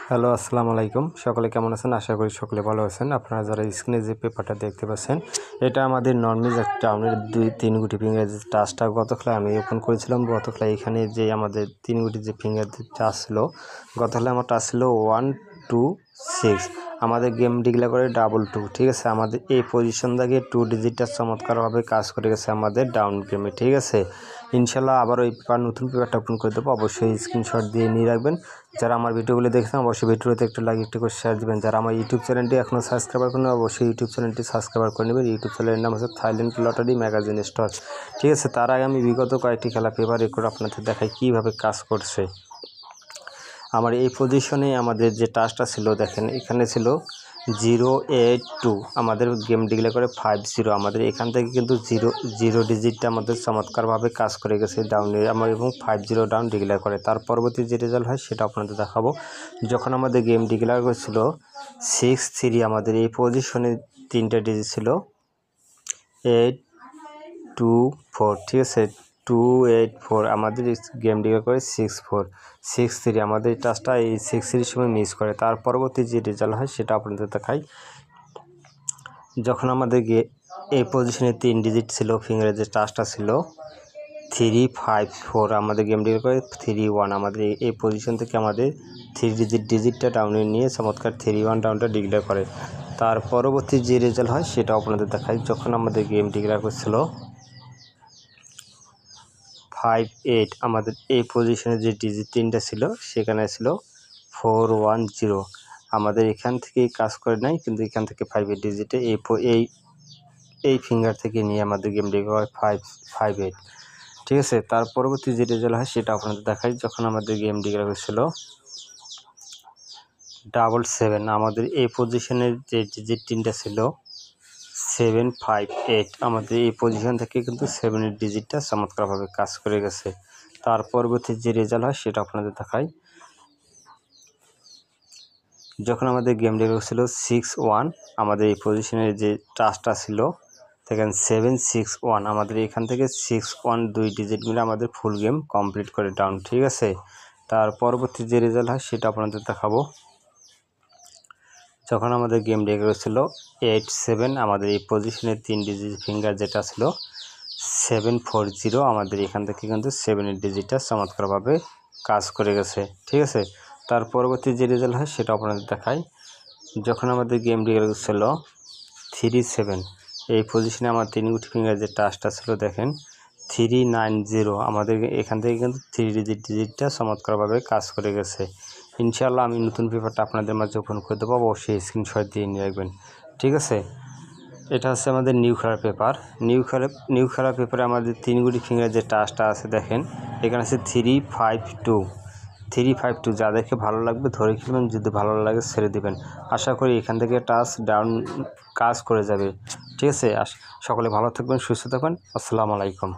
Hello, আসসালামু আলাইকুম। সকলে কেমন আছেন? আশা করি সকলে ভালো আছেন। আপনারা যারা স্ক্রিনে যে পেপারটা দেখতে পাচ্ছেন, এটা আমাদের নর্মাল টাউনের 2-3 গুটি ফিঙ্গার যে টাচটা গত খেলায় আমি ওপেন করেছিলাম। গত খেলায় এখানে যে আমাদের 3 গুটি যে ফিঙ্গার টাচ ছিল, গত খেলায় আমার টাচ ছিল 1 2 6। আমাদের গেম ডিক্লেয়ার করে 2 2। ঠিক আছে, আমাদের এই পজিশন থেকে 2 ডিজিটটা চমৎকারভাবে কাজ করে গেছে আমাদের ডাউন গেমে। ঠিক আছে, ইনশাল্লাহ আবার ওই পেপার নতুন পেপারটা ওপেন করে দেবো। অবশ্যই স্ক্রিনশট দিয়ে নিয়ে রাখবেন। যারা আমার ভিডিওগুলো দেখছেন অবশ্যই ভিডিওতে একটু লাইক একটু করে শেয়ার দেবেন। যারা আমার ইউটিউব চ্যানেলটি এখনও সাবস্ক্রাইব করেন অবশ্যই ইউটিউব চ্যানেলটি সাবস্ক্রাইব করে নেবেন। ইউটিউব চ্যানেলের নাম হচ্ছে থাইল্যান্ড লটারি ম্যাগাজিন স্টোর। ঠিক আছে, তার আগে আমি বিগত কয়েকটি খেলা পেপার রেকর্ড আপনাদের দেখাই কীভাবে কাজ করছে। আমার এই পজিশনে আমাদের যে টাচটা ছিল দেখেন, এখানে ছিল 082। আমাদের গেম ডিক্লেয়ার করে 50। আমাদের এখান থেকে কিন্তু জিরো ডিজিটটা আমাদের চমৎকারভাবে কাজ করে গেছে ডাউনে আমার, এবং 50 ডাউন ডিক্লেয়ার করে। তার পরবর্তী যে রেজাল্ট হয় সেটা আপনাদের দেখাবো। যখন আমাদের গেম ডিক্লেয়ার করেছিল 63, আমাদের এই পজিশনে 3টা ডিজিট ছিল 824। ঠিক আছে, 284। আমাদের গেম ডিক্লেয়ার করে 63। আমাদের এই টাচটা এই 63 সময় মিস করে। তার পরবর্তী যে রেজাল্ট হয় সেটা আপনাদের দেখাই। যখন আমাদের এই পজিশনে 3 ডিজিট ছিল ফিঙ্গারের যে টাচটা ছিল 354। আমাদের গেম ডিক্লেয়ার করে 31। আমাদের এই পজিশন থেকে আমাদের 3 ডিজিটটা ডাউনে নিয়ে চমৎকার 31 ডাউনটা ডিক্লেয়ার করে। তার পরবর্তী যে রেজাল্ট হয় সেটা আপনাদের দেখাই। যখন আমাদের গেম ডিক্লেয়ার করছিল 58, আমাদের এই পজিশনে যে ডিজিট 3টা ছিল সেখানে ছিল 410। আমাদের এখান থেকেই কাজ করে নাই, কিন্তু এখান থেকে 58 ডিজিটে এই ফিঙ্গার থেকে নিয়ে আমাদের গেম ডিক্লেয়ার হয় 558। ঠিক আছে, তার পরবর্তী যে রেজাল্ট হয় সেটা আপনাদের দেখাই। যখন আমাদের গেম ডিক্লেয়ার হয়েছিল 77, আমাদের এই পজিশনের যে ডিজিট 3টা ছিল 758। আমাদের এই পজিশন থেকে কিন্তু 7 ডিজিটটা চমৎকারভাবে কাজ করে গেছে। তার পরবর্তী যে রেজাল্ট হয় সেটা আপনাদের দেখাই। যখন আমাদের গেম ডিক্লেয়ার ছিল 61, আমাদের এই পজিশনের যে টাচটা ছিল দেখেন 761। আমাদের এখান থেকে 61 2 ডিজিট মিলে আমাদের ফুল গেম কমপ্লিট করে ডাউন। ঠিক আছে, তার পরবর্তী যে রেজাল্ট হয় সেটা আপনাদের দেখাবো। যখন আমাদের গেম ডিক্লেয়ার ছিল 87, আমাদের এই পজিশনের 3 ডিজিট ফিঙ্গার যেটা ছিল 740। আমাদের এখান থেকে কিন্তু 7 ডিজিটটা চমৎকারভাবে কাজ করে গেছে। ঠিক আছে, তার পরবর্তী যে রেজাল্ট হয় সেটা আপনাদের দেখাই। যখন আমাদের গেম ডিক্লেয়ার ছিল 37, এই পজিশনে আমার 3 গুটি ফিঙ্গার যে টাচটা ছিল দেখেন 390। আমাদের এখান থেকে কিন্তু 3 ডিজিটটা চমৎকারভাবে কাজ করে গেছে। ইনশাআল্লাহ আমি নতুন পেপারটা আপনাদের মাঝে ওপেন করে দেবো, অবশ্যই স্ক্রিনশট দিয়ে নিয়ে রাখবেন। ঠিক আছে, এটা হচ্ছে আমাদের নিউ খেলার পেপারে আমাদের 3 গুটি ফিঙ্গার যে টাচটা আছে দেখেন, এখানে আছে 352। যাদেরকে ভালো লাগবে ধরে খেলবেন, যদি ভালো লাগে ছেড়ে দেবেন। আশা করি এখান থেকে টাচ ডাউন কাজ করে যাবে। ঠিক আছে, সকলে ভালো থাকবেন, সুস্থ থাকবেন। আসসালামু আলাইকুম।